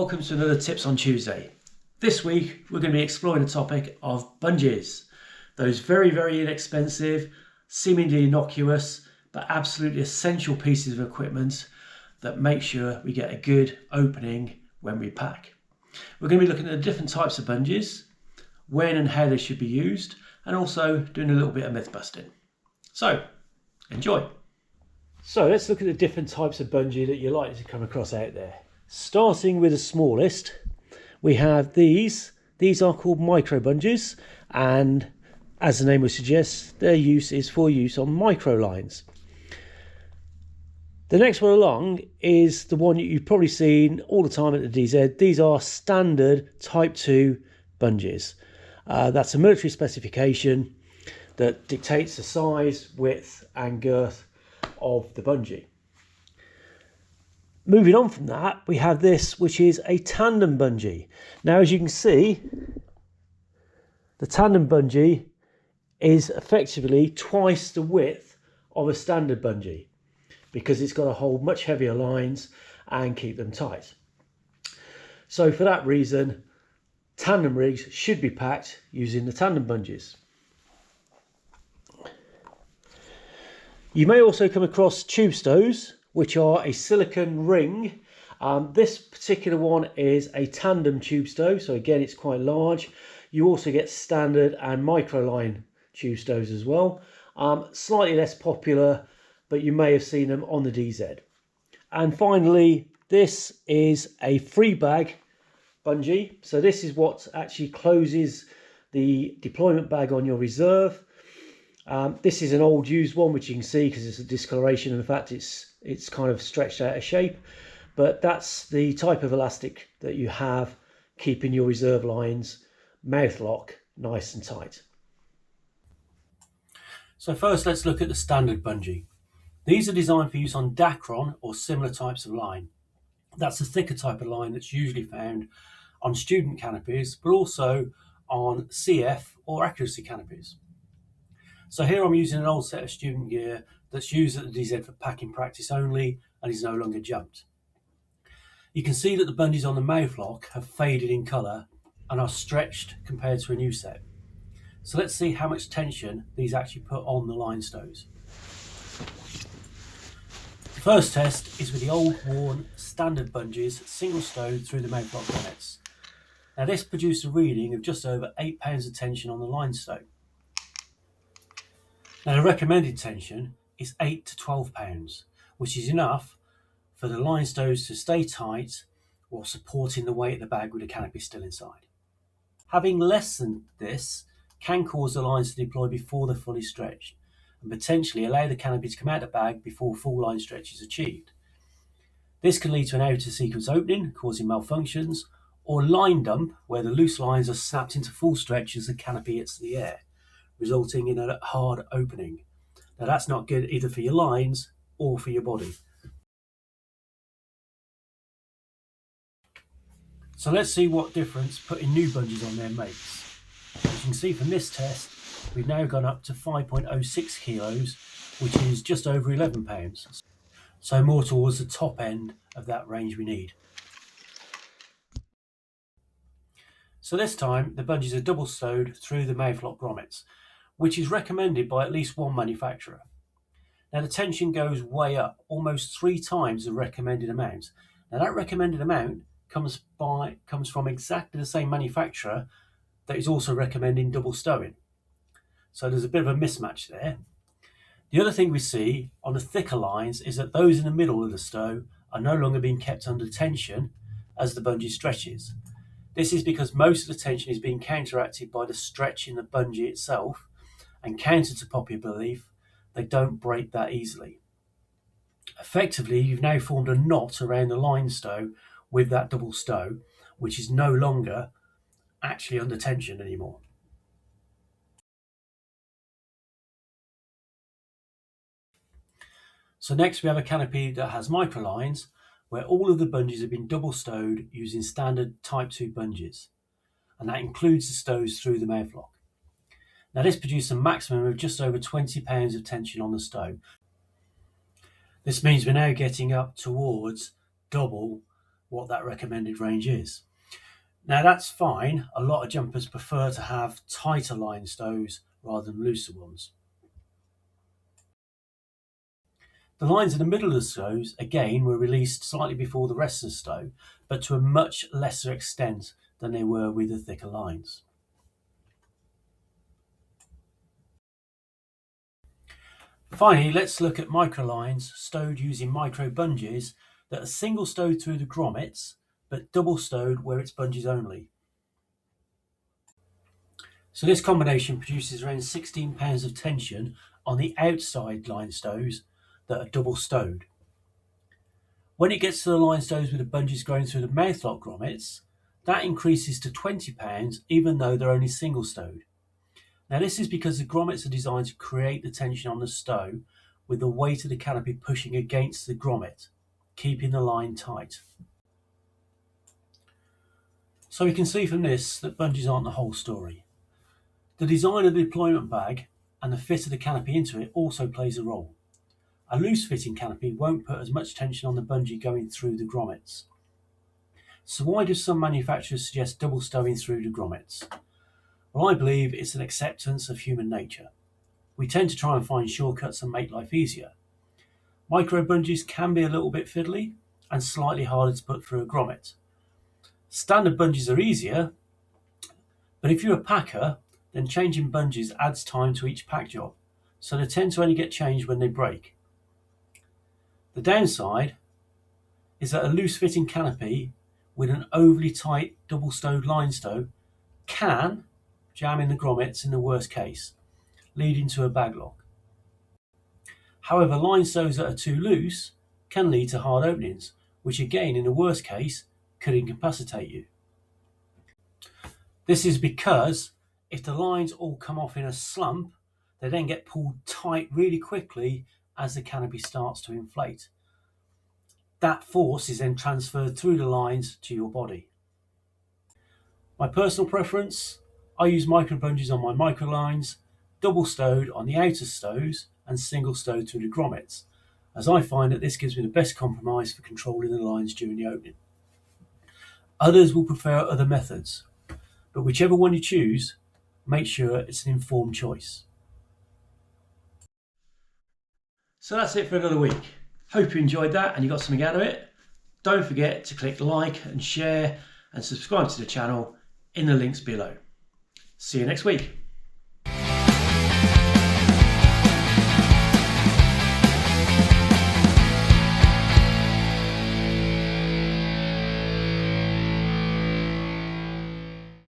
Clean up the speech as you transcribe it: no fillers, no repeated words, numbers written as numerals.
Welcome to another Tips on Tuesday. This week we're going to be exploring the topic of bungees. Those very inexpensive, seemingly innocuous, but absolutely essential pieces of equipment that make sure we get a good opening when we pack. We're going to be looking at the different types of bungees, when and how they should be used, and also doing a little bit of myth busting. So, enjoy. So let's look at the different types of bungee that you're likely to come across out there. Starting with the smallest, we have these. These are called micro bungees, and as the name would suggest, their use is for use on micro lines. The next one along is the one you've probably seen all the time at the DZ. These are standard Type 2 bungees. That's a military specification that dictates the size, width and girth of the bungee. Moving on from that, we have this, which is a tandem bungee. Now, as you can see, the tandem bungee is effectively twice the width of a standard bungee because it's got to hold much heavier lines and keep them tight. So for that reason, tandem rigs should be packed using the tandem bungees. You may also come across tube stows, which are a silicone ring. This particular one is a tandem tube stow, so again it's quite large. You also get standard and microline tube stows as well. Slightly less popular, but you may have seen them on the DZ. And finally, this is a free bag bungee. So this is what actually closes the deployment bag on your reserve. This is an old used one, which you can see because it's a discoloration, and in fact it's kind of stretched out of shape, but that's the type of elastic that you have keeping your reserve lines mouth lock nice and tight. So first let's look at the standard bungee. These are designed for use on Dacron or similar types of line. That's a thicker type of line that's usually found on student canopies, but also on CF or accuracy canopies. So here I'm using an old set of student gear that's used at the DZ for packing practice only and is no longer jumped. You can see that the bungees on the mouth lock have faded in colour and are stretched compared to a new set. So let's see how much tension these actually put on the line stows. The first test is with the old worn standard bungees single stowed through the mouth lock grommets. Now this produced a reading of just over 8 pounds of tension on the line stow. Now the recommended tension is 8 to 12 pounds, which is enough for the line stows to stay tight while supporting the weight of the bag with the canopy still inside. Having less than this can cause the lines to deploy before they're fully stretched and potentially allow the canopy to come out of the bag before full line stretch is achieved. This can lead to an outer sequence opening, causing malfunctions, or line dump, where the loose lines are snapped into full stretch as the canopy hits the air, resulting in a hard opening. Now that's not good either for your lines or for your body. So let's see what difference putting new bungees on there makes. As you can see from this test, we've now gone up to 5.06 kilos, which is just over 11 pounds. So more towards the top end of that range we need. So this time the bungees are double stowed through the mouth lock grommets, which is recommended by at least one manufacturer. Now the tension goes way up, almost 3 times the recommended amount. Now that recommended amount comes from exactly the same manufacturer that is also recommending double stowing. So there's a bit of a mismatch there. The other thing we see on the thicker lines is that those in the middle of the stow are no longer being kept under tension as the bungee stretches. This is because most of the tension is being counteracted by the stretch in the bungee itself, and counter to popular belief, they don't break that easily. Effectively, you've now formed a knot around the line stow with that double stow, which is no longer actually under tension anymore. So next we have a canopy that has microlines, where all of the bungees have been double stowed using standard Type 2 bungees, and that includes the stows through the mouth lock. Now this produced a maximum of just over 20 pounds of tension on the stow. This means we're now getting up towards double what that recommended range is. Now that's fine, a lot of jumpers prefer to have tighter line stows rather than looser ones. The lines in the middle of the stows, again, were released slightly before the rest of the stow, but to a much lesser extent than they were with the thicker lines. Finally, let's look at microlines stowed using micro bungees that are single stowed through the grommets, but double stowed where it's bungees only. So this combination produces around 16 pounds of tension on the outside line stows that are double stowed. When it gets to the line stows with the bungees going through the mouthlock grommets, that increases to 20 pounds even though they're only single stowed. Now this is because the grommets are designed to create the tension on the stow with the weight of the canopy pushing against the grommet, keeping the line tight. So we can see from this that bungees aren't the whole story. The design of the deployment bag and the fit of the canopy into it also plays a role. A loose fitting canopy won't put as much tension on the bungee going through the grommets. So why do some manufacturers suggest double stowing through the grommets? Well, I believe it's an acceptance of human nature. We tend to try and find shortcuts and make life easier. Micro bungees can be a little bit fiddly and slightly harder to put through a grommet. Standard bungees are easier, but if you're a packer, then changing bungees adds time to each pack job, so they tend to only get changed when they break. The downside is that a loose fitting canopy with an overly tight double stowed line stow can jam in the grommets in the worst case, leading to a bag lock. However, line stows that are too loose can lead to hard openings, which again in the worst case could incapacitate you. This is because if the lines all come off in a slump, they then get pulled tight really quickly as the canopy starts to inflate. That force is then transferred through the lines to your body. My personal preference, I use micro bungees on my micro lines, double stowed on the outer stows and single stowed through the grommets, as I find that this gives me the best compromise for controlling the lines during the opening. Others will prefer other methods, but whichever one you choose, make sure it's an informed choice. So that's it for another week. Hope you enjoyed that and you got something out of it. Don't forget to click like and share and subscribe to the channel in the links below. See you next week.